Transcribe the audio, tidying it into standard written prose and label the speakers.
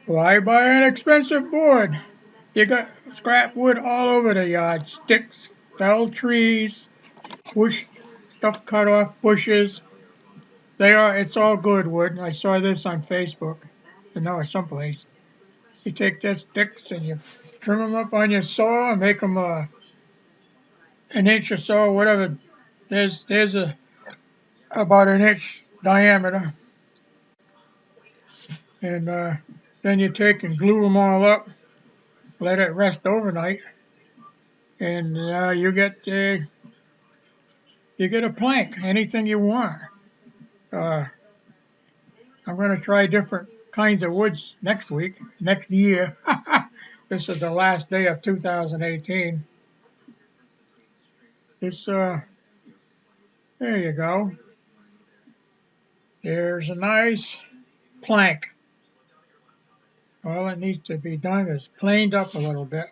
Speaker 1: Why buy an expensive board? You got scrap wood all over the yard. Sticks, felled trees, bush stuff cut off bushes. It's all good wood. I saw this on Facebook. No, someplace. You take the sticks and you trim them up on your saw and make them an inch or so, whatever. There's about an inch diameter, and then you take and glue them all up, let it rest overnight, and you get a plank, anything you want. Uh, I'm going to try different kinds of woods next year. This is the last day of 2018. This There you go. There's a nice plank. All it needs to be done is planed up a little bit.